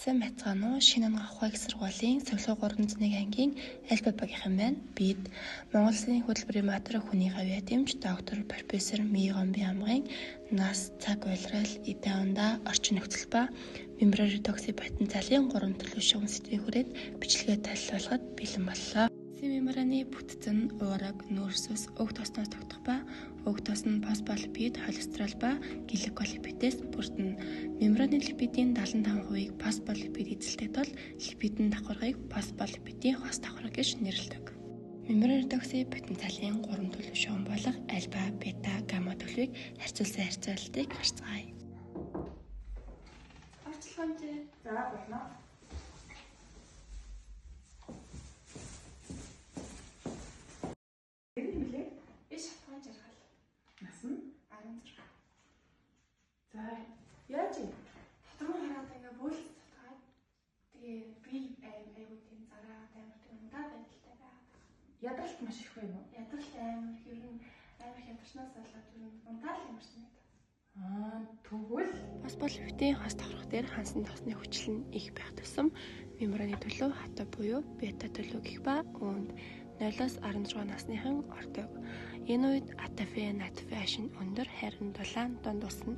Сайн байцгаана уу? Шинэ ангаах ухааг сургуулийн цоглог 301 ангийн алфабетийн маань бид Монгол Улсын хөтөлбөрийн материал хүний гавьяа дэмж доктор профессор Мигомби амгын нас цаг уйлрал идэванда орчин нөхцөл ба мембран редукцийн потенциалын 3 төлөв шугам сэдвийн хүрээд бичлэгээ танилцуулахад бэлэн боллоо. Мембраны бүтцэн уураг, нүүрсэс, өг тосноос тогтох ба өг тосн фосфолипид, холестерол ба гликолипидээс бүрдэнэ. Мембраны липидийн 75%-ийг фосфолипид эзэлдэг тул липидын давхаргыг фосфолипидийн хос давхар гэж нэрлэдэг. Мембран редукцийн потенциалын 3 төлөв шугам болох альфа, бета, гамма төлөвийг харьцуулсан харьцуултыг харцгаая. Орчлогомжээ. За болно. За яаж юм? Дотроо хараад ингээ бөөлс татгаад тэгээ би айгуу тийм зараа амар тийм ундаа байдалтай байгаад. Ядралт маш их байна уу? Ядралт амар ер нь амар ядарснаас болоод ер нь ундаа л ямарсан байдаг. Тэгвэл Фосфолипидийн хос давхарх дээр хансан тосны хүчил нь их байх тусам мембраны төлөв хата буюу бета төлөв гэх ба үүнд 0-16 насныхан ордог. Энэ үед атафе, натафе ашин өндөр харин дулаан дунд усна.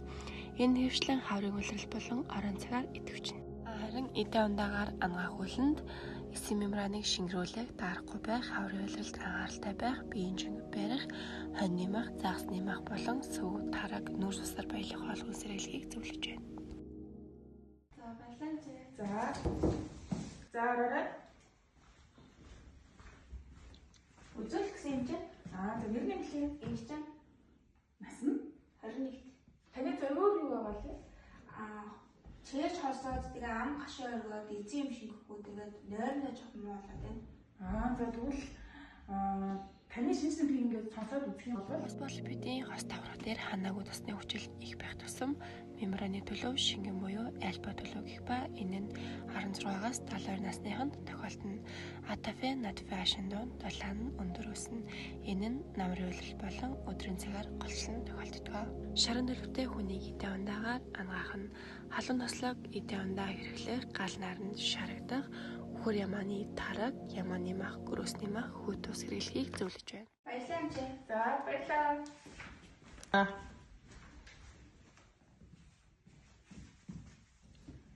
Энэ хэвшлэн хаврын үлрэл болон орон цагаар идэвчнэ. Харин эдээ ундаагаар ангаах үлэнд эсийн мембраныг шингэрүүлэх, дарахгүй байх, хаврын үлрэлд анхааралтай байх, биеийн жинг барих, хонь нэмэх, загас нэмэх болон сүв, тараг, нүүрс усаар баялах хоолгон сэргэлгийг зөвлөж байна. За байлаа. За орой. Үзэл гэсэн юм чинь. За ер нь хэлээ. Энд чинь Нас нь 21. таны зориуд юу байгаа вэ? Чээж хорсоод тэгээ ам гашаа өргөөд эзэн юм шингэхгүй тэгээд нойрноо жоохон муу болоод байна. За тэгвэл таны шинжлэх ухаан ингээд сонсоод үзэх юм бол Фосфолипидийн хос давхарх дээр ханаагүй тосны хүчил их байх тусам мембраны төлөв шингэн буюу альфа төлөв гэх ба энэ нь 16-аас 72 насныханд тохиолдно. Атафе, натафе ашин донд дулаан нь өндөр өснө. Энэ нь намрын үлрэл болон өдрийн цагаар голчлон тохиолддог. Шаран төлөвтэй хүний эдээ ундаагаар ангаах нь халуун тослог эдээ ундаа хэрэглэх гал наранд шарагдах хөр ямааны тараг, ямааны мах, гөрөөсний мах, хүйт ус хэрэглэхийг зөвлөж байна. Баялаа амжээ. за баярлалаа.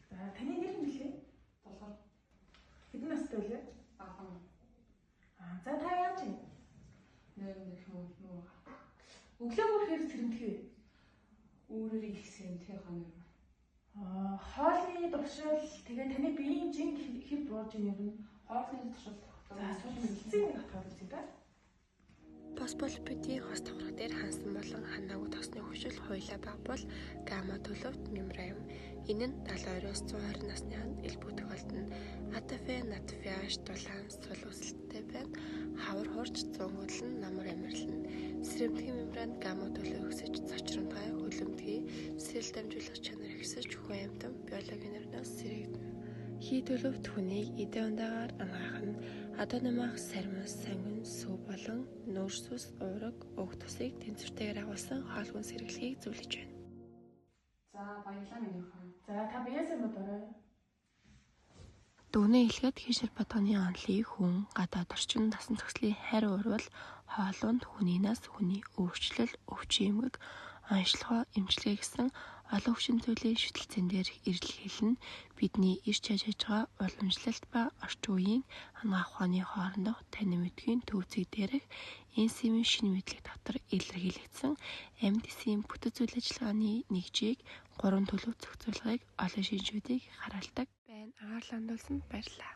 За таны нэр нь хэлээ. Долгор Хэдэн настай вэ? агам За та яаж юм? нэрнийх нь Өглөө бүр хэрэг сэрэмтгий. өөрөөр ихсэн тэр хоног Хоолны туршил тэгээ таны биеийн жинг хэд бууж ийн юм? хоолны туршилт За асуулт хэлцээ нэг хатгаар үзье та. Фосфолипидийн хос давхарх дээр хансан болон ханаагүй тосны хүчил хуйлаа баг бол гамма төлөвт мембран юм. Энэ нь 72-оос 120 насны анд элбүү тохиолдно. Атафе, натафе аш дулаан сул өсөлттэй байна. Хавар хурж, зөнгөдлөн, намар амирлан. Сэрэмтгийн мембран гамма төлөв өсөж, цочромтгай, хөлөмтгий, сэрэл дамжуулах чанар ихсэж, хүн амьтан биологийн нэрнээс сэрэгдэнэ. Хий төлөвт хүнийг эдээ ундаагаар ангаах нь адуу намайх сармас, сангин, сүв болон нүүрс, уураг, өг тосыг тэнцвэртэйгээр агуулсан хоолгон сэргэлгийг зөвлөж байна. за баялаа минийх нь За та биеэсээ бодорой. Дүгнээ хэлэхэд хишэр батганы онлыг хүн гадаад орчин насан зохицлын хайр уурвал хоолунд хүний нас, хүний өөрчлөл, өвчин эмгэг, онцлогоо, эмчилгээ гэсэн олон өвчин зүйлийн шүтэлцэн дээр ирэл хэлнэ. Бидний ирж яаж байгаа уламжлалт ба орчин үеийн ангаах ухааны хоорондох танин мэдхийн төвцөг дээрх энзимийн шинэ мэдлэг дотор илэрхийлэгдсэн амьд эсийн бүтэц үйл ажиллагааны нэгжийг 3 төлөв зохицуулгыг олон шинжүүдийг хараалдаг байна. Анхаарлаа хандуулсанд баярлалаа.